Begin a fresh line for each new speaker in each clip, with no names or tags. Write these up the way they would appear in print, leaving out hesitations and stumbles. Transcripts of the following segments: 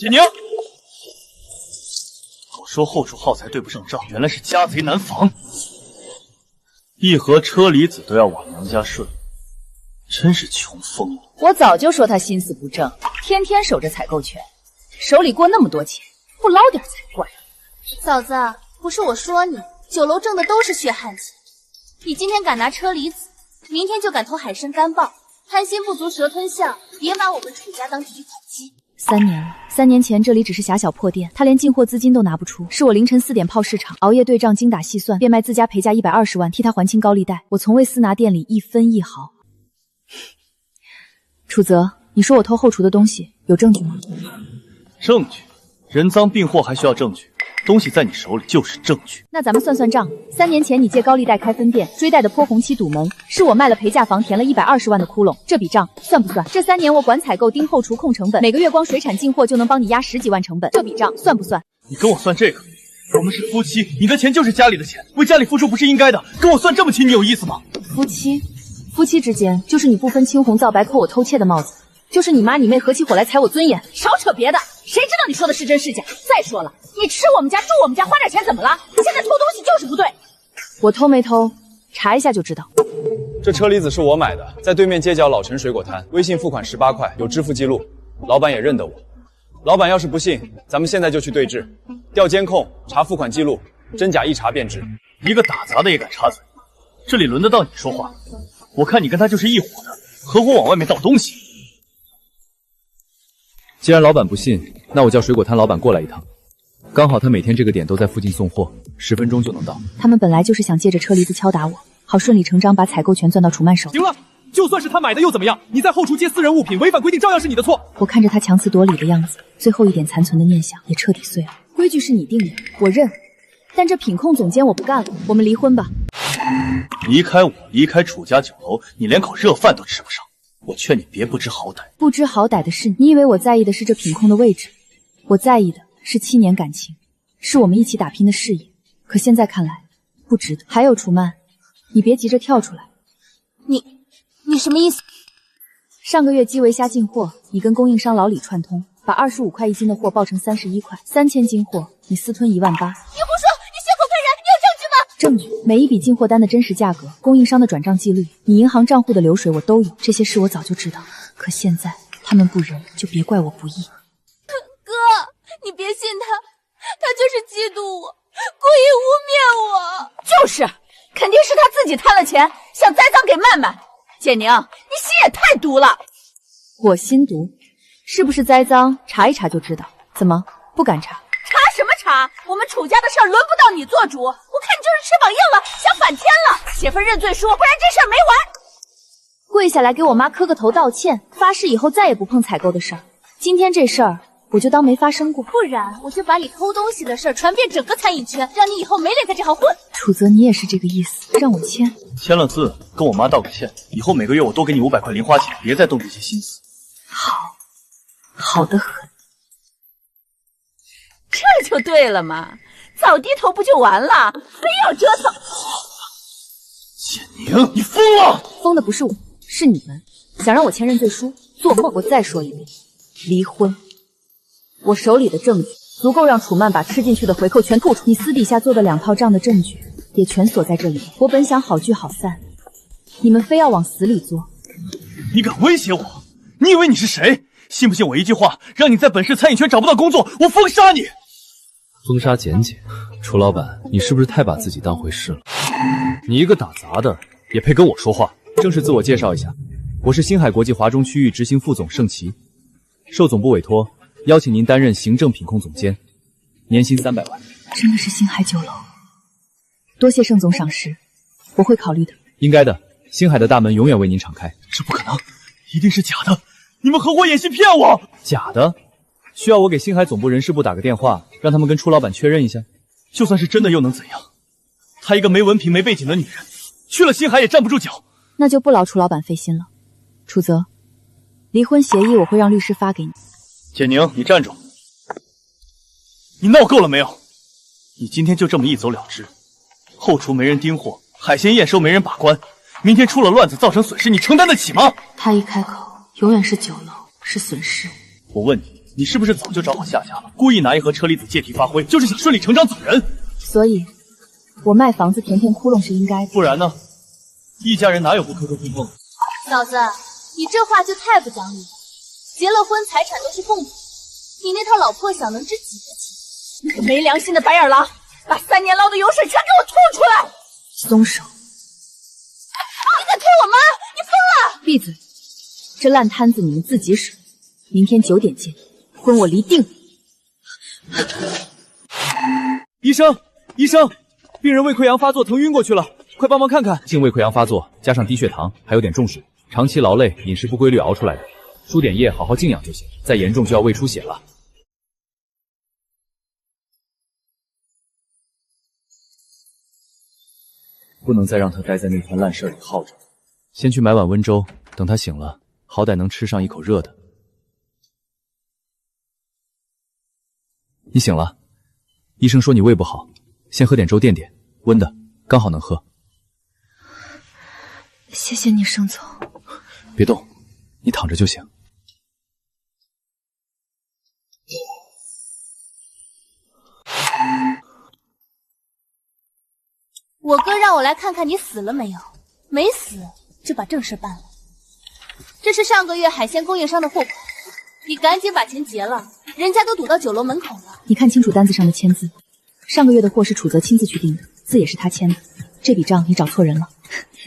简宁，我说后厨耗材对不上账，原来是家贼难防。一盒车厘子都要往娘家顺，真是穷疯了。
我早就说他心思不正，天天守着采购权，手里过那么多钱，不捞点才怪。
嫂子，不是我说你，酒楼挣的都是血汗钱。你今天敢拿车厘子，明天就敢偷海参干鲍，贪心不足蛇吞象，别把我们楚家当提款机。
3年了，3年前这里只是狭小破店，他连进货资金都拿不出，是我凌晨4点泡市场，熬夜对账，精打细算，变卖自家赔价120万，替他还清高利贷。我从未私拿店里一分一毫。楚泽，你说我偷后厨的东西，有证据吗？
证据？人赃并获还需要证据？东西在你手里就是证据。
那咱们算算账，3年前你借高利贷开分店，追贷的泼红漆堵门，是我卖了赔价房填了120万的窟窿，这笔账算不算？这3年我管采购盯后厨控成本，每个月光水产进货就能帮你压10几万成本，这笔账算不算？
你跟我算这个？我们是夫妻，你的钱就是家里的钱，为家里付出不是应该的，跟我算这么清，你有意思吗？夫妻之间就是你不分青红皂白扣我偷窃的帽子，就是你妈你妹合起伙来踩我尊严，
少扯别的，谁知道你说的是真是假？再说了，你吃我们家住我们家花点钱怎么了？现在偷东西就是不对。我偷没偷，查一下就知道。
这车厘子是我买的，在对面街角老陈水果摊，微信付款18块，有支付记录，老板也认得我。老板要是不信，咱们现在就去对质，调监控，查付款记录，真假一查便知。
一个打杂的也敢插嘴，这里轮得到你说话？我看你跟他就是一伙的，合伙往外面倒东西。
既然老板不信，那我叫水果摊老板过来一趟。刚好他每天这个点都在附近送货，10分钟就能到。
他们本来就是想借着车厘子敲打我，好顺理成章把采购权攥到楚曼手。
行了，就算是他买的又怎么样？你在后厨借私人物品，违反规定照样是你的错。
我看着他强词夺理的样子，最后一点残存的念想也彻底碎了。规矩是你定的，我认，但这品控总监我不干了，我们离婚吧。
离开我，离开楚家酒楼，你连口热饭都吃不上。我劝你别不知好歹。
不知好歹的是你，你以为我在意的是这品控的位置？我在意的是7年感情，是我们一起打拼的事业。可现在看来，不值得。还有楚曼，你别急着跳出来。
你什么意思？
上个月基围虾进货，你跟供应商老李串通，把25块1斤的货报成31块，3000斤货你私吞18000。你胡说！
你血口喷人！你有证据吗？
证据，每一笔进货单的真实价格，供应商的转账记录，你银行账户的流水我都有。这些事我早就知道，可现在他们不仁，就别怪我不义。
哥，你别信他，他就是嫉妒我，故意污蔑我。
就是，肯定是他自己贪了钱，想栽赃给曼曼。简宁，你心也太毒了。我心毒，是不是栽赃？查一查就知道。怎么不敢查？查什么查？我们楚家的事儿轮不到你做主。我看你就是翅膀硬了，想反天了。写份认罪书，不然这事儿没完。跪下来给我妈磕个头道歉，发誓以后再也不碰采购的事儿。今天这事儿我就当没发生过，
不然我就把你偷东西的事儿传遍整个餐饮圈，让你以后没脸在这行混。
楚泽，你也是这个意思，让我签？
签了字，跟我妈道个歉，以后每个月我多给你500块零花钱，别再动这些心思。
好，好得很。
这就对了嘛，早低头不就完了，非要折腾。
简宁，你疯了！
疯的不是我，是你们，想让我签认罪书，做梦！我再说一遍，离婚。我手里的证据足够让楚曼把吃进去的回扣全吐出，你私底下做的2套账的证据也全锁在这里。我本想好聚好散，你们非要往死里做。
你敢威胁我？你以为你是谁？信不信我一句话，让你在本市餐饮圈找不到工作，我封杀你！
封杀简简，楚老板，你是不是太把自己当回事了？你一个打杂的也配跟我说话？正式自我介绍一下，我是星海国际华中区域执行副总盛奇，受总部委托，邀请您担任行政品控总监，年薪300万。
真的是星海酒楼，多谢盛总赏识，我会考虑的。
应该的，星海的大门永远为您敞开。
这不可能，一定是假的！你们合伙演戏骗我！
假的？需要我给星海总部人事部打个电话，让他们跟楚老板确认一下？
就算是真的又能怎样？她一个没文凭没背景的女人，去了星海也站不住脚。
那就不劳楚老板费心了。楚泽，离婚协议我会让律师发给你。
简宁，你站住！你闹够了没有？你今天就这么一走了之，后厨没人盯货，海鲜验收没人把关，明天出了乱子造成损失，你承担得起吗？
他一开口，永远是酒楼，是损失。
我问你，你是不是早就找好下家了？故意拿一盒车厘子借题发挥，就是想顺理成章走人。
所以，我卖房子填填窟窿是应该的。
不然呢？一家人哪有不磕磕碰碰的？
嫂子，你这话就太不讲理了。结了婚，财产都是共同的，你那套老破小能值几个钱？
你个没良心的白眼狼，把3年捞的油水全给我吐出来！
松手！
你敢推我妈？你疯了！
闭嘴！这烂摊子你们自己使。明天9点见，婚我离定。
医生，医生，病人胃溃疡发作，疼晕过去了，快帮忙看看。性胃溃疡发作，加上低血糖，还有点中暑，长期劳累、饮食不规律熬出来的。输点液，好好静养就行，再严重就要胃出血了。不能再让他待在那团烂事里耗着，先去买碗温粥，等他醒了，好歹能吃上一口热的。你醒了，医生说你胃不好，先喝点粥垫垫，温的，刚好能喝。
谢谢你，盛总。
别动，你躺着就行。
我哥让我来看看你死了没有，没死就把正事办了。这是上个月海鲜供应商的货款，你赶紧把钱结了，人家都堵到酒楼门口了。
你看清楚单子上的签字，上个月的货是楚泽亲自去订的，字也是他签的。这笔账你找错人了。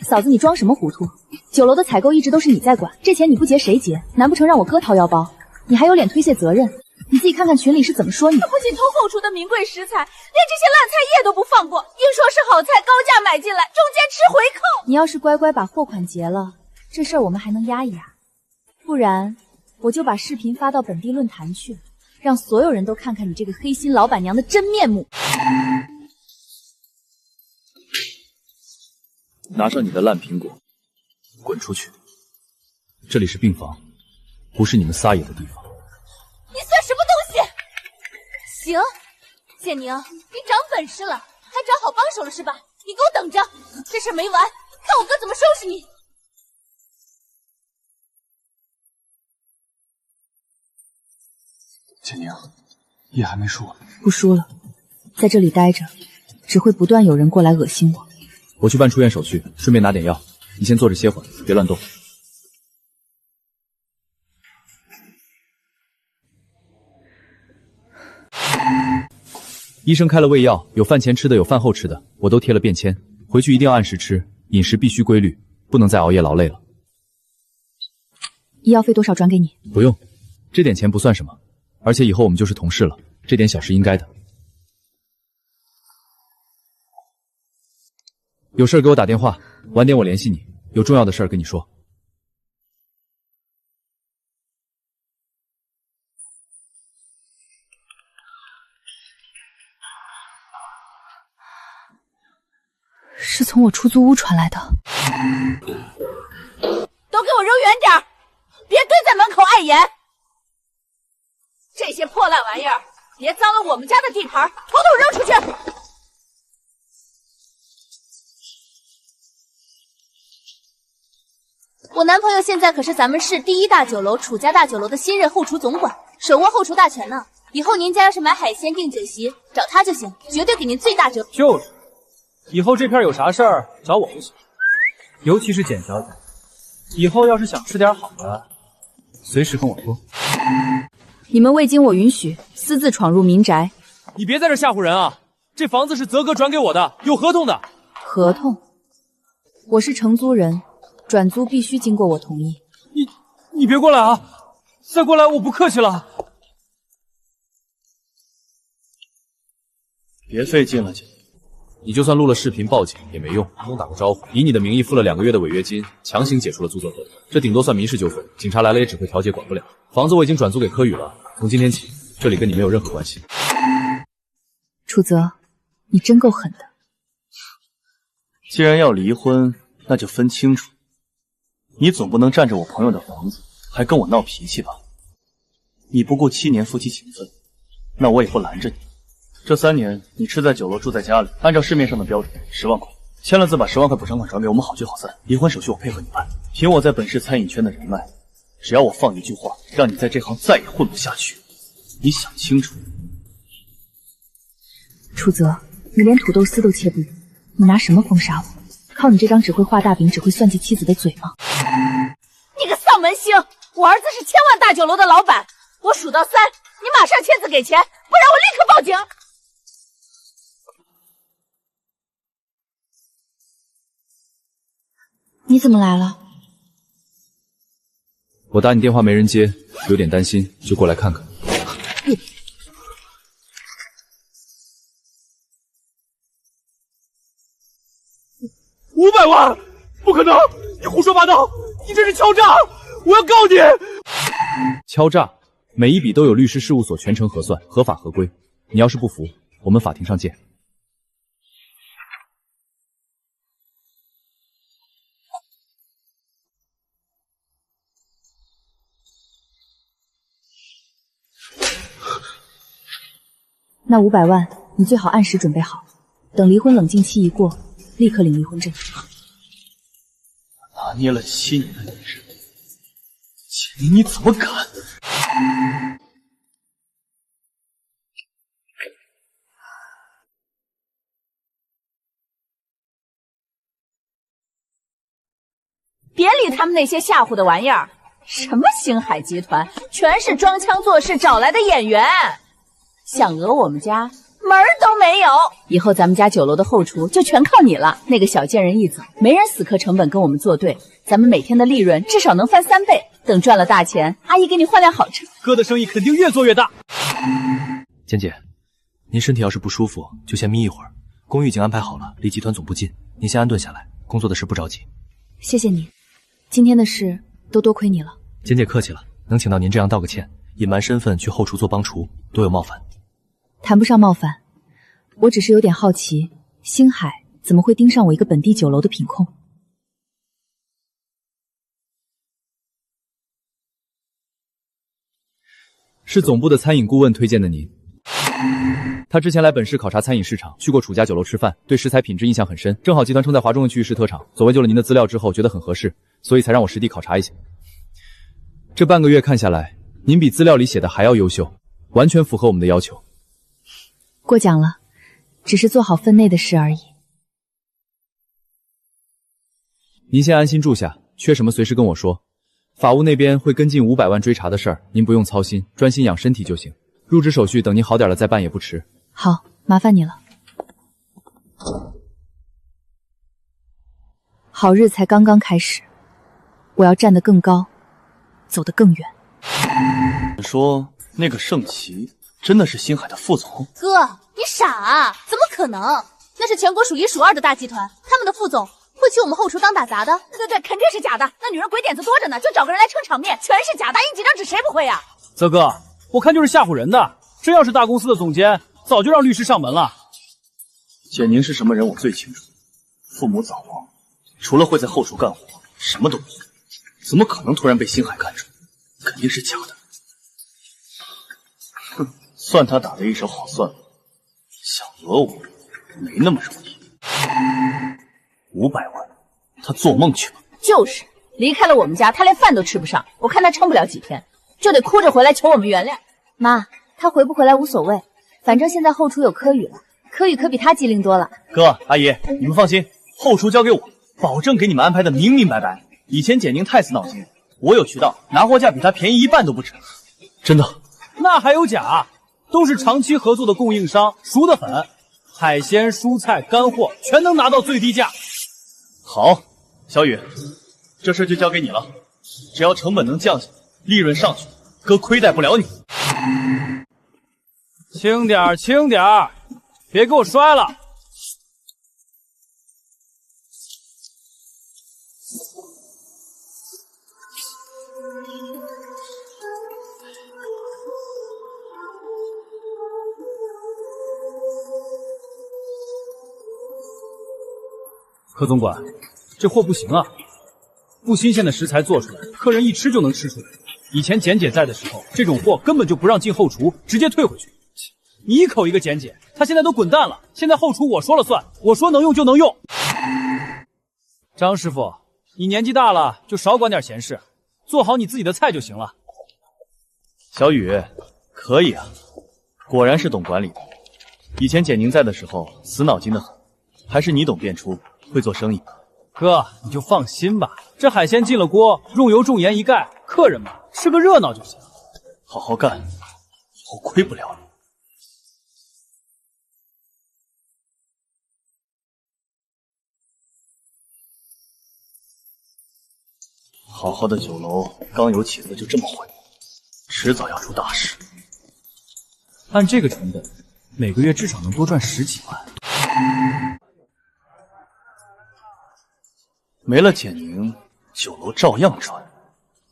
嫂子，你装什么糊涂？酒楼的采购一直都是你在管，这钱你不结谁结？难不成让我哥掏腰包？你还有脸推卸责任？你自己看看群里是怎么说你。
他不仅偷后厨的名贵食材，连这些烂菜叶都不放过，硬说是好菜高价买进来，中间吃回扣。
你要是乖乖把货款结了，这事儿我们还能压一压，不然我就把视频发到本地论坛去，让所有人都看看你这个黑心老板娘的真面目。
拿上你的烂苹果，滚出去！这里是病房，不是你们撒野的地方。
你算什么东西？行，简宁，你长本事了，还找好帮手了是吧？你给我等着，这事没完，看我哥怎么收拾你！
简宁，夜还没输，
不输了，在这里待着，只会不断有人过来恶心我。
我去办出院手续，顺便拿点药。你先坐着歇会儿，别乱动。医生开了胃药，有饭前吃的，有饭后吃的，我都贴了便签。回去一定要按时吃，饮食必须规律，不能再熬夜劳累了。
医药费多少转给你？
不用，这点钱不算什么，而且以后我们就是同事了，这点小是应该的。有事给我打电话，晚点我联系你，有重要的事跟你说。
是从我出租屋传来的。
都给我扔远点儿，别蹲在门口碍眼。这些破烂玩意儿，别脏了我们家的地盘，统统扔出去！
我男朋友现在可是咱们市第1大酒楼楚家大酒楼的新任后厨总管，手握后厨大权呢。以后您家要是买海鲜订酒席，找他就行，绝对给您最大折。
就是，以后这片有啥事儿找我就行。尤其是简小姐，以后要是想吃点好的，随时跟我说。
你们未经我允许，私自闯入民宅。
你别在这吓唬人啊！这房子是泽哥转给我的，有合同的。
合同？我是承租人。转租必须经过我同意。
你别过来啊！再过来我不客气了。
别费劲了，姐。你就算录了视频报警也没用，不能打个招呼。以你的名义付了2个月的违约金，强行解除了租赁合同，这顶多算民事纠纷，警察来了也只会调解，管不了。房子我已经转租给柯宇了，从今天起，这里跟你没有任何关系。
楚泽，你真够狠的。
既然要离婚，那就分清楚。你总不能占着我朋友的房子，还跟我闹脾气吧？你不顾7年夫妻情分，那我也不拦着你。这3年你吃在酒楼，住在家里，按照市面上的标准，10万块，签了字把10万块补偿款转给我们，好聚好散。离婚手续我配合你办。凭我在本市餐饮圈的人脉，只要我放一句话，让你在这行再也混不下去，
你想清楚。
楚泽，你连土豆丝都切不匀，你拿什么封杀我？靠你这张只会画大饼、只会算计妻子的嘴吗？
你个丧门星！我儿子是千万大酒楼的老板，我数到3，你马上签字给钱，不然我立刻报警。
你怎么来了？
我打你电话没人接，有点担心，就过来看看。
500万！不可能！你胡说八道！你这是敲诈！我要告你！
敲诈，每一笔都有律师事务所全程核算，合法合规。你要是不服，我们法庭上见。
那500万，你最好按时准备好，等离婚冷静期一过，立刻领离婚证。
拿捏了7年的女人，简宁，你怎么敢？
别理他们那些吓唬的玩意儿，什么星海集团，全是装腔作势找来的演员，想讹我们家门儿都没有。以后咱们家酒楼的后厨就全靠你了。那个小贱人一走，没人死磕成本跟我们作对，咱们每天的利润至少能翻3倍。等赚了大钱，阿姨给你换辆好车。
哥的生意肯定越做越大。
简姐，您身体要是不舒服，就先眯一会儿。公寓已经安排好了，离集团总部近，您先安顿下来，工作的事不着急。
谢谢你，今天的事都多亏你了。
简姐客气了，能请到您这样道个歉，隐瞒身份去后厨做帮厨，多有冒犯。
谈不上冒犯，我只是有点好奇，星海怎么会盯上我一个本地酒楼的品控？
是总部的餐饮顾问推荐的您。他之前来本市考察餐饮市场，去过楚家酒楼吃饭，对食材品质印象很深。正好集团正在华中的区域是特长，左为就了您的资料之后，觉得很合适，所以才让我实地考察一下。这半个月看下来，您比资料里写的还要优秀，完全符合我们的要求。
过奖了，只是做好分内的事而已。
您先安心住下，缺什么随时跟我说。法务那边会跟进500万追查的事儿，您不用操心，专心养身体就行。入职手续等您好点了再办也不迟。
好，麻烦你了。好日才刚刚开始，我要站得更高，走得更远。
说那个盛奇真的是星海的副总？
哥，你傻啊？怎么可能？那是全国数1数2的大集团，他们的副总会请我们后厨当打杂的？
对，肯定是假的。那女人鬼点子多着呢，就找个人来撑场面，全是假。打印几张纸谁不会呀？
泽哥，我看就是吓唬人的。真要是大公司的总监，早就让律师上门了。简宁是什么人，我最清楚。父母早亡，除了会在后厨干活，什么都不会。怎么可能突然被星海看中？肯定是假的。哼，算他打的一手好算盘，想讹我没那么容易。500万，他做梦去吧！
就是，离开了我们家，他连饭都吃不上。我看他撑不了几天，就得哭着回来求我们原谅。
妈，他回不回来无所谓，反正现在后厨有柯宇了，柯宇可比他机灵多了。
哥，阿姨，你们放心，后厨交给我，保证给你们安排的明明白白。以前简宁太死脑筋，我有渠道，拿货价比他便宜1半都不止。真的？那还有假？都是长期合作的供应商，熟得很，海鲜、蔬菜、干货全能拿到最低价。好，小雨，这事就交给你了，只要成本能降下来，利润上去，哥亏待不了你。轻点儿，轻点儿，别给我摔了。柯总管，这货不行啊，不新鲜的食材做出来，客人一吃就能吃出来。以前简姐在的时候，这种货根本就不让进后厨，直接退回去。你一口一个简姐，她现在都滚蛋了。现在后厨我说了算，我说能用就能用。张师傅，你年纪大了，就少管点闲事，做好你自己的菜就行了。小雨，可以啊，果然是懂管理的。以前简宁在的时候，死脑筋的很，还是你懂变出，会做生意。
哥，你就放心吧，这海鲜进了锅，用油重盐一盖，客人嘛吃个热闹就行。
好好干，以后亏不了你。好好的酒楼，刚有起色就这么毁，迟早要出大事。
按这个成本，每个月至少能多赚10几万。
没了简宁，酒楼照样赚，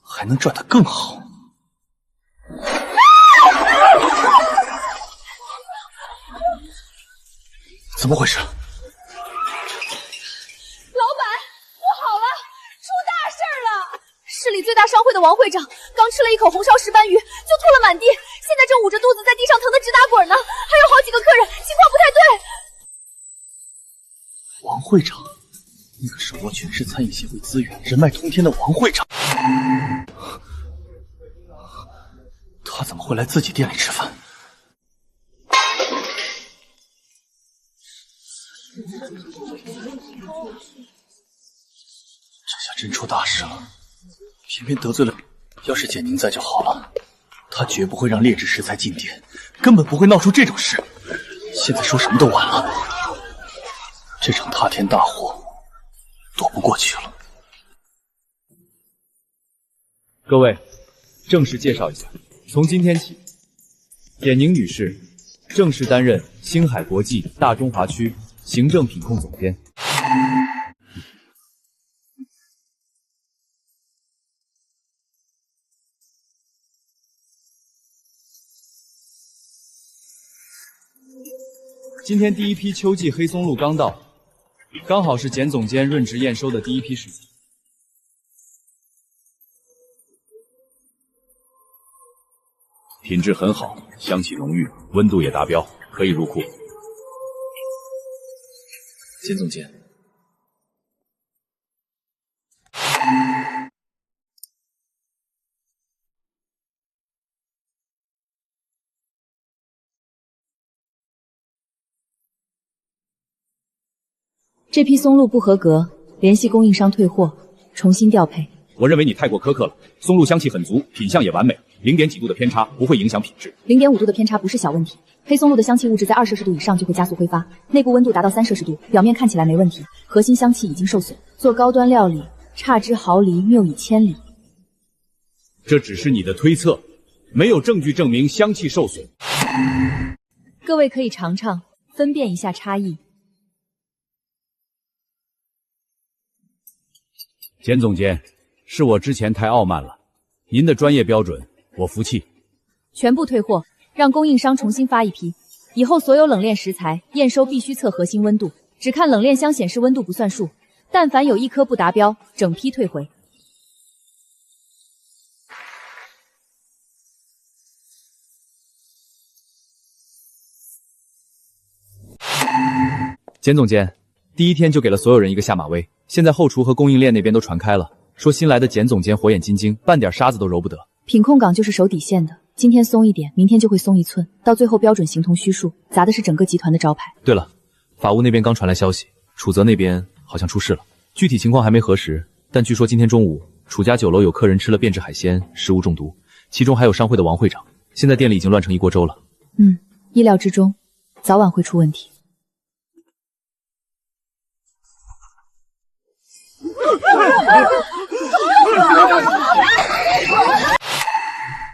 还能赚得更好。怎么回事？
市里最大商会的王会长刚吃了一口红烧石斑鱼，就吐了满地，现在正捂着肚子在地上疼得直打滚呢。还有好几个客人，情况不太对。
王会长，那个手握全市餐饮协会资源、人脉通天的王会长，他怎么会来自己店里吃饭？这下真出大事了。偏偏得罪了，要是简宁在就好了，他绝不会让劣质食材进店，根本不会闹出这种事。现在说什么都晚了，这场塌天大祸躲不过去了。
各位，正式介绍一下，从今天起，简宁女士正式担任星海国际大中华区行政品控总监。今天第一批秋季黑松露刚到，刚好是简总监润职验收的第一批时机。
品质很好，香气浓郁，温度也达标，可以入库。
简总监，
这批松露不合格，联系供应商退货，重新调配。
我认为你太过苛刻了，松露香气很足，品相也完美，0点几度的偏差不会影响品质。
0.5度的偏差不是小问题。黑松露的香气物质在2摄氏度以上就会加速挥发，内部温度达到3摄氏度，表面看起来没问题，核心香气已经受损。做高端料理，差之毫厘，谬以千里。
这只是你的推测，没有证据证明香气受损。
各位可以尝尝，分辨一下差异。
简总监，是我之前太傲慢了，您的专业标准我服气。
全部退货，让供应商重新发一批。以后所有冷链食材验收必须测核心温度，只看冷链箱显示温度不算数，但凡有1颗不达标，整批退回。
简总监，第一天就给了所有人一个下马威，现在后厨和供应链那边都传开了，说新来的简总监火眼金睛，半点沙子都揉不得。
品控岗就是守底线的，今天松一点，明天就会松1寸，到最后标准形同虚数，砸的是整个集团的招牌。
对了，法务那边刚传来消息，楚泽那边好像出事了，具体情况还没核实，但据说今天中午楚家酒楼有客人吃了变质海鲜，食物中毒，其中还有商会的王会长，现在店里已经乱成一锅粥了。
意料之中，早晚会出问题。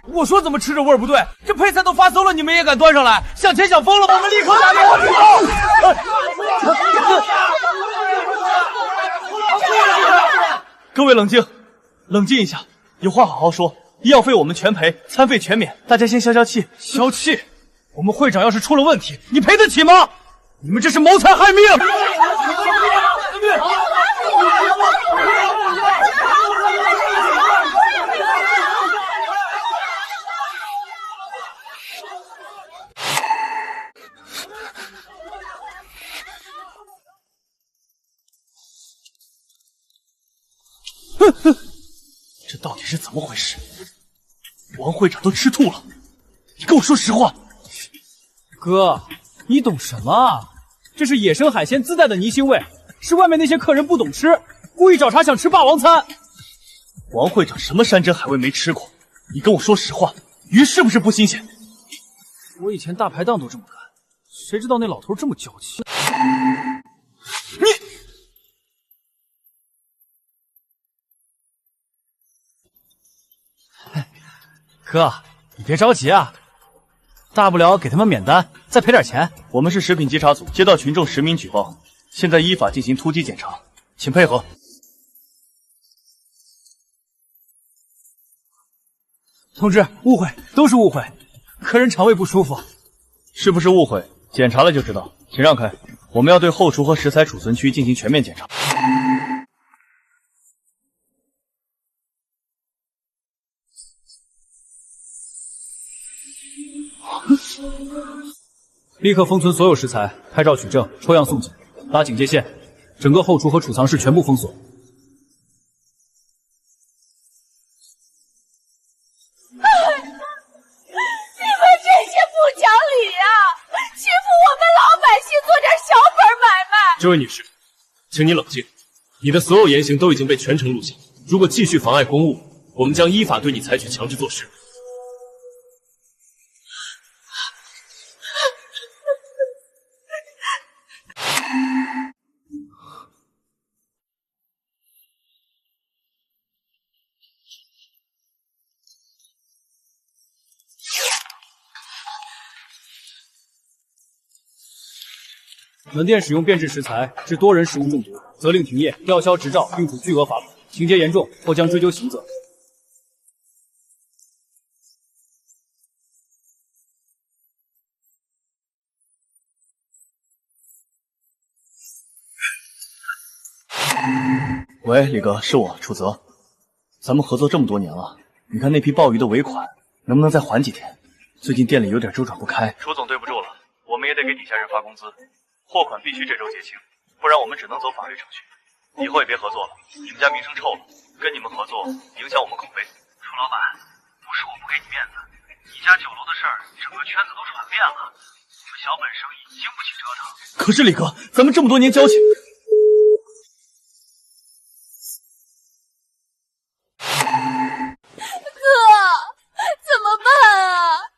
我说怎么吃着味儿不对？这配菜都发馊了，你们也敢端上来？想钱想疯了吗？我们立刻打电话报警！各位冷静，冷静一下，有话好好说。医药费我们全赔，餐费全免，大家先消消气。消气？我们会长要是出了问题，你赔得起吗？你们这是谋财害命！这到底是怎么回事？王会长都吃吐了，你跟我说实话。
哥，你懂什么啊？这是野生海鲜自带的泥腥味，是外面那些客人不懂吃，故意找茬想吃霸王餐。
王会长什么山珍海味没吃过？你跟我说实话，鱼是不是不新鲜？
我以前大排档都这么干，谁知道那老头这么娇气。
哥，你别着急啊，大不了给他们免单，再赔点钱。我们是食品稽查组，接到群众实名举报，现在依法进行突击检查，请配合。
同志，误会，都是误会，客人肠胃不舒服。
是不是误会？检查了就知道。请让开，我们要对后厨和食材储存区进行全面检查。
立刻封存所有食材，拍照取证，抽样送检，拉警戒线，整个后厨和储藏室全部封锁。
这位女士，请你冷静，你的所有言行都已经被全程录下，如果继续妨碍公务，我们将依法对你采取强制措施。
门店使用变质食材致多人食物中毒，责令停业、吊销执照，并处巨额罚款，情节严重或将追究刑责。
喂，李哥，是我楚泽。咱们合作这么多年了，你看那批鲍鱼的尾款能不能再缓几天？最近店里有点周转不开。楚总对不住了，我们也得给底下人发工资。货款必须这周结清，不然我们只能走法律程序。以后也别合作了，你们家名声臭了，跟你们合作影响我们口碑。楚老板，不是我不给你面子，你家酒楼的事儿整个圈子都传遍了，你们小本生意经不起折腾。可是李哥，咱们这么多年交情。
哥，怎么办啊？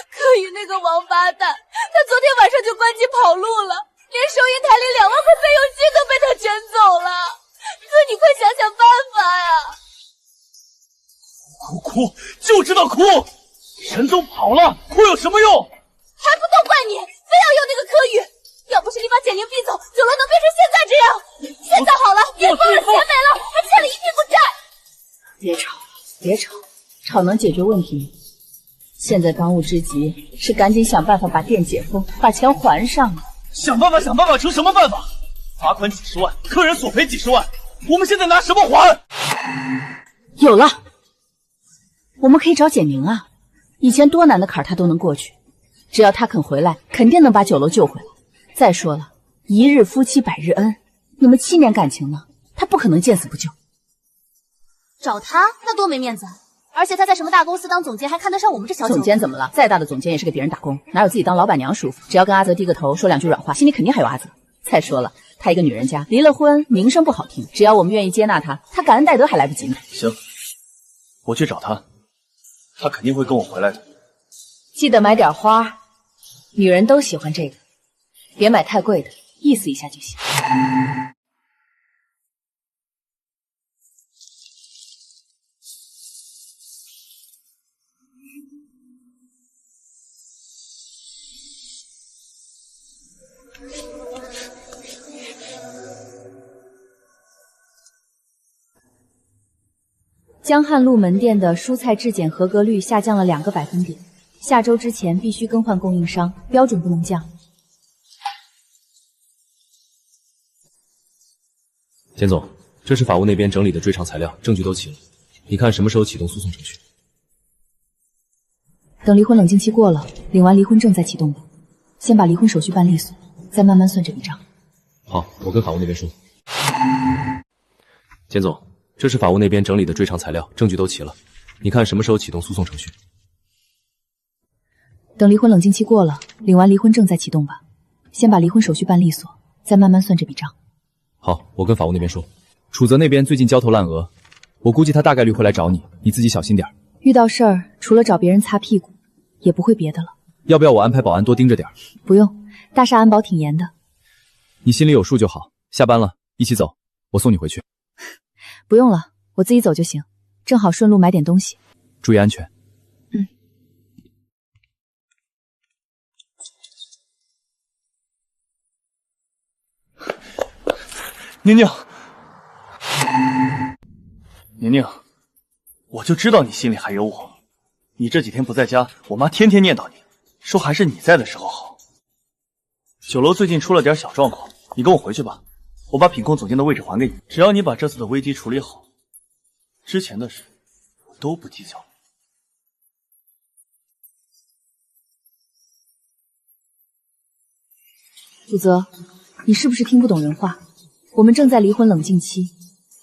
柯宇那个王八蛋，他昨天晚上就关机跑路了，连收银台里2万块费用金都被他卷走了。哥，你快想想办法呀！
哭就知道哭，人都跑了，哭有什么用？
还不都怪你，非要用那个柯宇！要不是你把简宁逼走，酒楼能变成现在这样。现在好了，变疯了，钱没了，还欠了一屁股债。
别吵，别吵，吵能解决问题吗？现在当务之急是赶紧想办法把店解封，把钱还上啊！
想办法成什么办法？罚款几十万，客人索赔几十万，我们现在拿什么还？
有了，我们可以找简宁啊，以前多难的坎儿他都能过去，只要他肯回来，肯定能把酒楼救回来。再说了，一日夫妻百日恩，你们7年感情呢，他不可能见死不救。
找他那多没面子啊！而且他在什么大公司当总监，还看得上我们这小酒。
总监怎么了？再大的总监也是给别人打工，哪有自己当老板娘舒服？只要跟阿泽低个头，说2句软话，心里肯定还有阿泽。再说了，他一个女人家，离了婚，名声不好听。只要我们愿意接纳他，他感恩戴德还来不及呢。
行，我去找他，他肯定会跟我回来的。
记得买点花，女人都喜欢这个，别买太贵的，意思一下就行。江汉路门店的蔬菜质检合格率下降了2个百分点，下周之前必须更换供应商，标准不能降。
简总，这是法务那边整理的追偿材料，证据都齐了，你看什么时候启动诉讼程序？
等离婚冷静期过了，领完离婚证再启动吧。先把离婚手续办利索，再慢慢算这笔账。
好，我跟法务那边说。简总，这是法务那边整理的追偿材料，证据都齐了，你看什么时候启动诉讼程序？
等离婚冷静期过了，领完离婚证再启动吧。先把离婚手续办利索，再慢慢算这笔账。
好，我跟法务那边说。楚泽那边最近焦头烂额，我估计他大概率会来找你，你自己小心点。
遇到事儿，除了找别人擦屁股，也不会别的了。
要不要我安排保安多盯着点？
不用，大厦安保挺严的。
你心里有数就好。下班了，一起走，我送你回去。
不用了，我自己走就行，正好顺路买点东西。
注意安全。
宁宁，宁宁，我就知道你心里还有我。你这几天不在家，我妈天天念叨你，说还是你在的时候好。酒楼最近出了点小状况，你跟我回去吧，我把品控总监的位置还给你。只要你把这次的危机处理好，之前的事我都不计较。
楚泽，你是不是听不懂人话？我们正在离婚冷静期，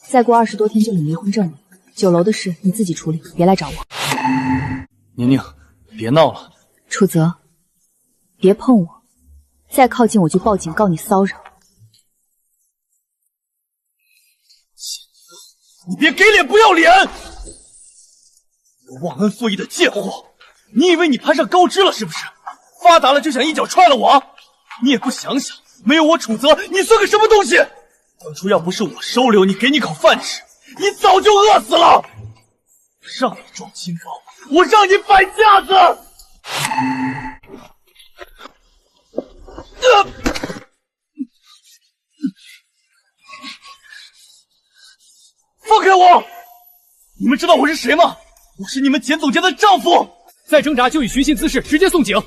再过20多天就领离婚证了。酒楼的事你自己处理，别来找我。
宁宁，别闹了。
楚泽，别碰我，再靠近我就报警告你骚扰。
你别给脸不要脸！忘恩负义的贱货！你以为你攀上高枝了是不是？发达了就想一脚踹了我？你也不想想，没有我楚泽，你算个什么东西？当初要不是我收留你，给你口饭吃，你早就饿死了！让你装清高，我让你摆架子！放开我！你们知道我是谁吗？我是你们简总监的丈夫！
再挣扎就以寻衅滋事，直接送警。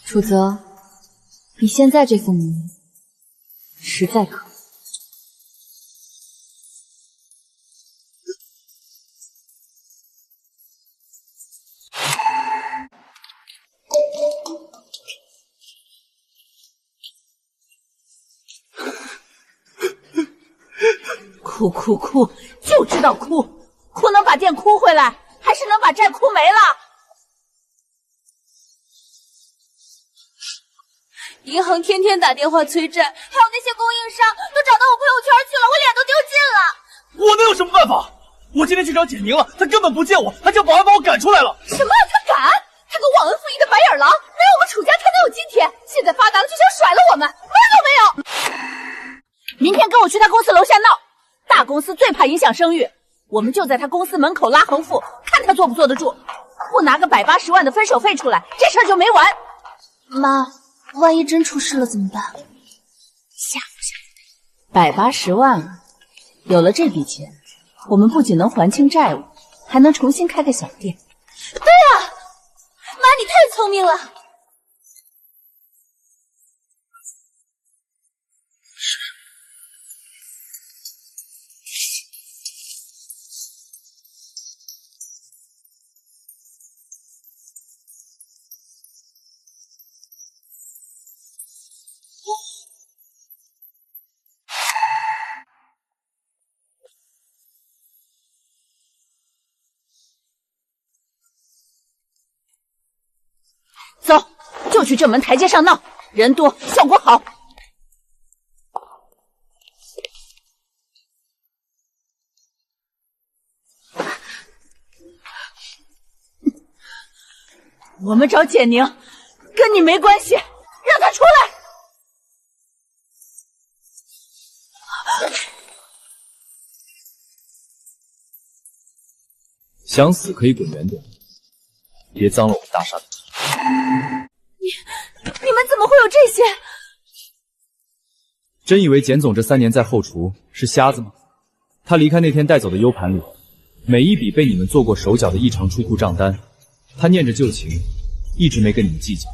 楚泽，你现在这副模样，实在可恶。
哭哭哭，就知道哭，哭能把店哭回来，还是能把债哭没了？
银行天天打电话催债，还有那些供应商都找到我朋友圈去了，我脸都丢尽了。
我能有什么办法？我今天去找简宁了，他根本不见我，他叫保安把我赶出来了。
什么？他敢？他个忘恩负义的白眼狼！没有我们楚家，他能有今天？现在发达了就想甩了我们，门都没有！
明天跟我去他公司楼下闹，大公司最怕影响声誉，我们就在他公司门口拉横幅，看他坐不坐得住。不拿个180万的分手费出来，这事儿就没完。
妈，万一真出事了怎么办？
吓唬吓唬他，180万啊！有了这笔钱，我们不仅能还清债务，还能重新开个小店。
对啊，妈，你太聪明了。
走，就去正门台阶上闹，人多效果好。我们找简宁，跟你没关系，让他出来。
想死可以滚远点，别脏了我们大厦的。
你们怎么会有这些？
真以为简总这3年在后厨是瞎子吗？他离开那天带走的 U 盘里，每一笔被你们做过手脚的异常出库账单，他念着旧情，一直没跟你们计较。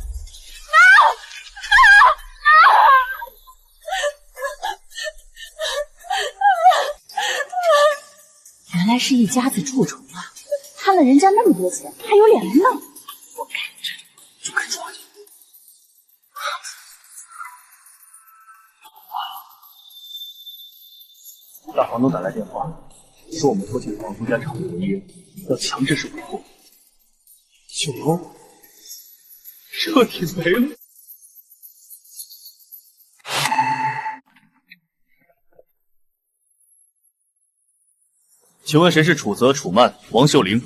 原来是一家子蛀虫啊！贪了人家那么多钱，还有脸来闹！我看着就该抓你！
房东打来电话，说我们拖欠房东家偿还违约，要强制收尾货。酒楼彻底没了。请问谁是楚泽、楚曼、王秀玲？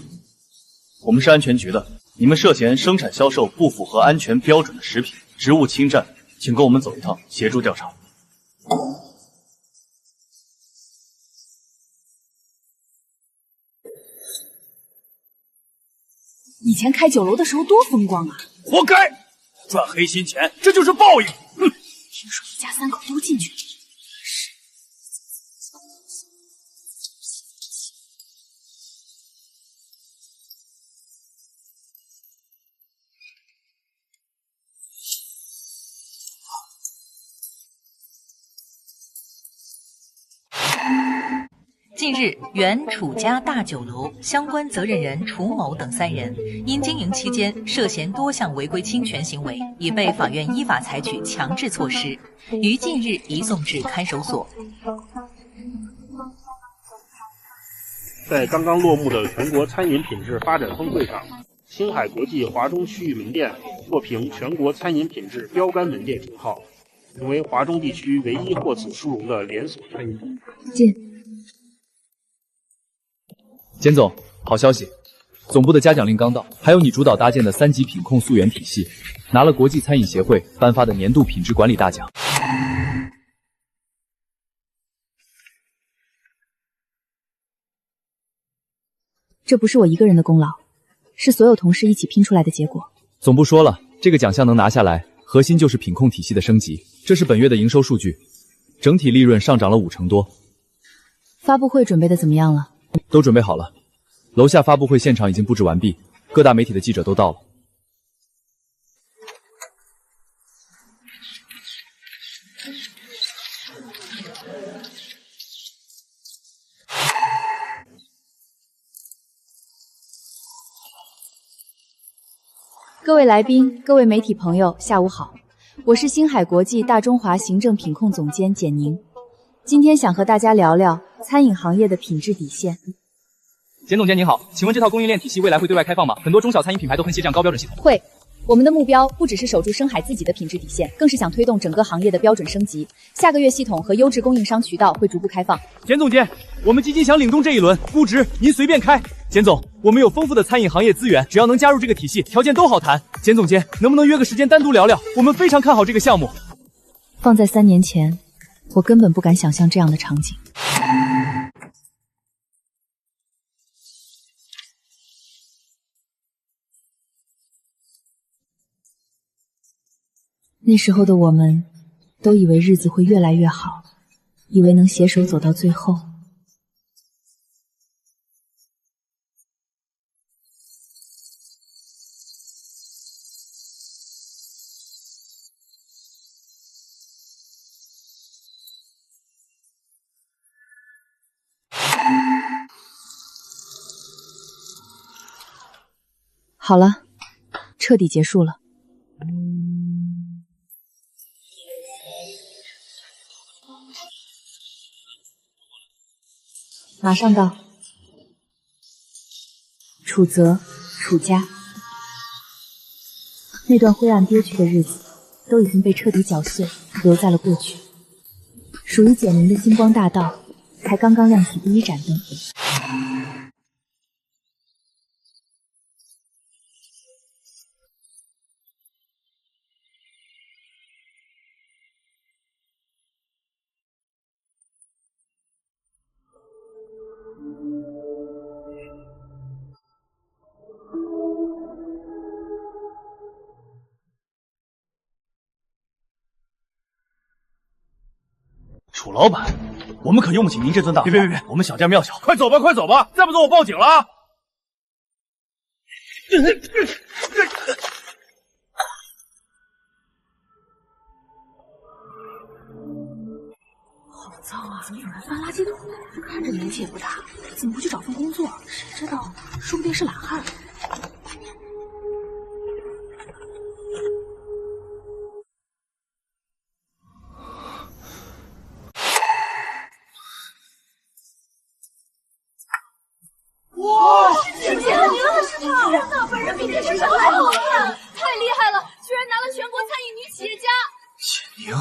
我们是安全局的，你们涉嫌生产销售不符合安全标准的食品，职务侵占，请跟我们走一趟，协助调查。
以前开酒楼的时候多风光啊！
活该，赚黑心钱，这就是报应。哼！
听说一家三口都进去了。
近日，原楚家大酒楼相关责任人楚某等3人，因经营期间涉嫌多项违规侵权行为，已被法院依法采取强制措施，于近日移送至看守所。
在刚刚落幕的全国餐饮品质发展峰会上，星海国际华中区域门店获评全国餐饮品质标杆门店称号，成为华中地区唯一获此殊荣的连锁餐饮店。
简总，好消息，总部的嘉奖令刚到，还有你主导搭建的3级品控溯源体系，拿了国际餐饮协会颁发的年度品质管理大奖。
这不是我一个人的功劳，是所有同事一起拼出来的结果。
总部说了，这个奖项能拿下来，核心就是品控体系的升级。这是本月的营收数据，整体利润上涨了50%多。
发布会准备的怎么样了？
都准备好了，楼下发布会现场已经布置完毕，各大媒体的记者都到了。
各位来宾，各位媒体朋友，下午好，我是星海国际大中华行政品控总监简宁，今天想和大家聊聊餐饮行业的品质底线。
简总监您好，请问这套供应链体系未来会对外开放吗？很多中小餐饮品牌都很写这样高标准系统。
会，我们的目标不只是守住深海自己的品质底线，更是想推动整个行业的标准升级。下个月系统和优质供应商渠道会逐步开放。
简总监，我们基金想领动这一轮，估值您随便开。简总，我们有丰富的餐饮行业资源，只要能加入这个体系，条件都好谈。简总监，能不能约个时间单独聊聊？我们非常看好这个项目。
放在3年前，我根本不敢想象这样的场景。那时候的我们，都以为日子会越来越好，以为能携手走到最后。好了，彻底结束了。马上到。楚泽、楚家，那段灰暗憋屈的日子，都已经被彻底搅碎，留在了过去。属于简宁的星光大道，才刚刚亮起第一盏灯。
楚老板，我们可用不起您这尊大。别，我们小店庙小，快走吧，快走吧，再不走我报警了啊！
好脏啊！怎么有人翻垃圾桶？看着年纪也不大，怎么不去找份工作？谁知道，说不定是懒汉。哇，是简宁的是他！天哪，本人比电视上还好看，太厉害了，居然拿了全国餐饮女企业家。
简宁。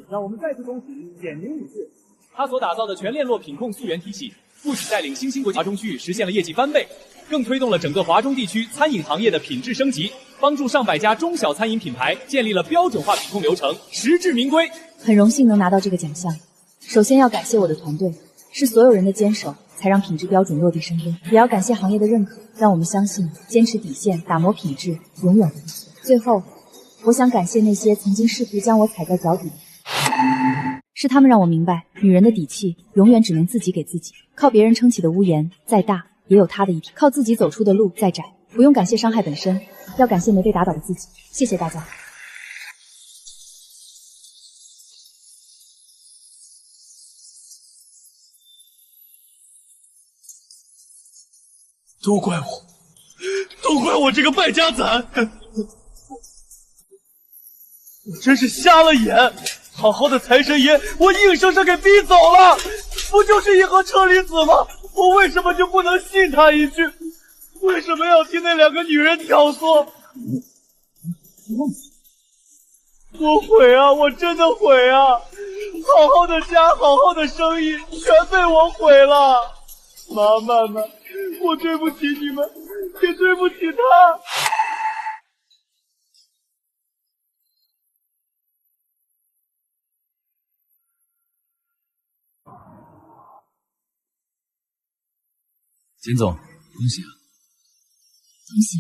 让我们再次恭喜简宁女士，她所打造的全链路品控溯源体系，不仅带领新兴国际华中区域实现了业绩翻倍，更推动了整个华中地区餐饮行业的品质升级，帮助上百家中小餐饮品牌建立了标准化品控流程，实至名归。
很荣幸能拿到这个奖项，首先要感谢我的团队，是所有人的坚守，才让品质标准落地生根，也要感谢行业的认可，让我们相信坚持底线，打磨品质，永远不错。最后，我想感谢那些曾经试图将我踩在脚底的，是他们让我明白，女人的底气永远只能自己给自己。靠别人撑起的屋檐再大，也有它的一天；靠自己走出的路再窄，不用感谢伤害本身，要感谢没被打倒的自己。谢谢大家。
都怪我，都怪我这个败家仔！我真是瞎了眼，好好的财神爷，我硬生生给逼走了，不就是一盒车厘子吗？我为什么就不能信他一句？为什么要听那两个女人挑唆？我悔啊，我真的悔啊！好好的家，好好的生意，全被我毁了。妈妈们，我对不起你们，也对不起他。
简总，恭喜啊！
恭喜！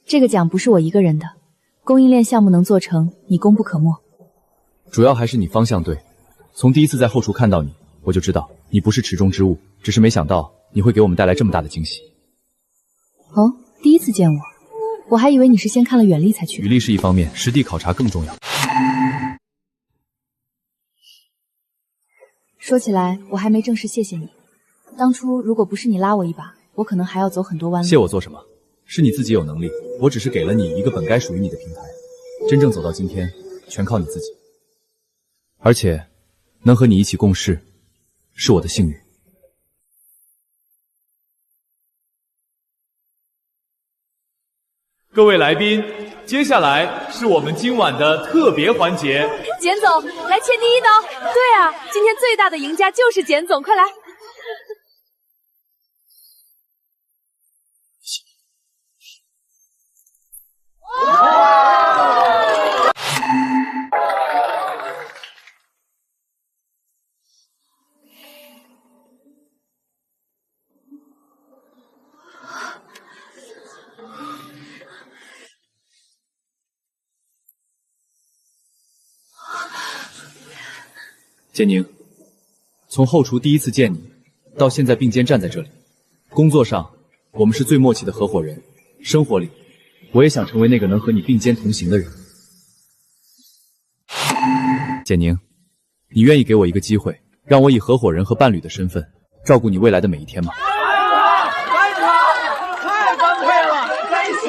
这个奖不是我一个人的，供应链项目能做成，你功不可没。
主要还是你方向对，从第一次在后厨看到你，我就知道你不是池中之物，只是没想到你会给我们带来这么大的惊喜。
哦，第一次见我，我还以为你是先看了远历才去的。
履历是一方面，实地考察更重要。
说起来，我还没正式谢谢你。当初如果不是你拉我一把，我可能还要走很多弯路。
谢我做什么？是你自己有能力，我只是给了你一个本该属于你的平台。真正走到今天，全靠你自己。而且，能和你一起共事，是我的幸运。
各位来宾，接下来是我们今晚的特别环节。
简总，来切第一刀。对啊，今天最大的赢家就是简总，快来！
简宁，从后厨第一次见你，到现在并肩站在这里，工作上我们是最默契的合伙人，生活里我也想成为那个能和你并肩同行的人。简宁，你愿意给我一个机会，让我以合伙人和伴侣的身份照顾你未来的每一天吗？
太般配了，在一起！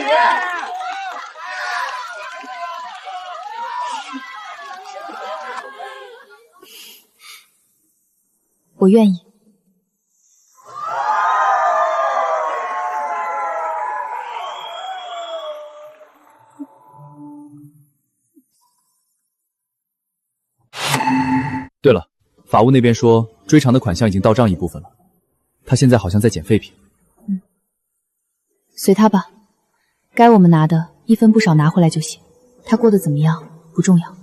我愿意。
对了，法务那边说追偿的款项已经到账一部分了，他现在好像在捡废品。
随他吧，该我们拿的一分不少拿回来就行。他过得怎么样不重要，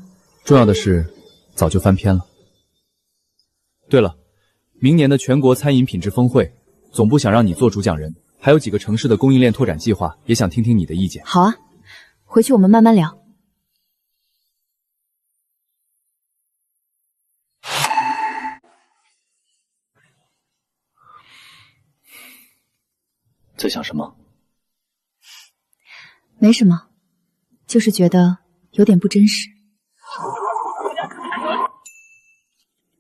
重要的是早就翻篇了。对了，明年的全国餐饮品质峰会，总部想让你做主讲人，还有几个城市的供应链拓展计划，也想听听你的意见。
好啊，回去我们慢慢聊。
在想什么？
没什么，就是觉得有点不真实。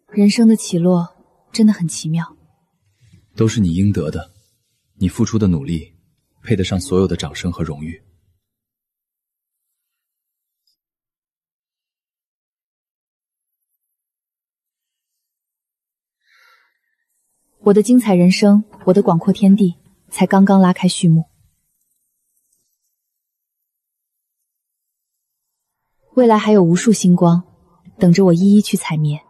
人生的起落真的很奇妙，
都是你应得的，你付出的努力配得上所有的掌声和荣誉。
我的精彩人生，我的广阔天地，才刚刚拉开序幕。未来还有无数星光，等着我一一去采灭。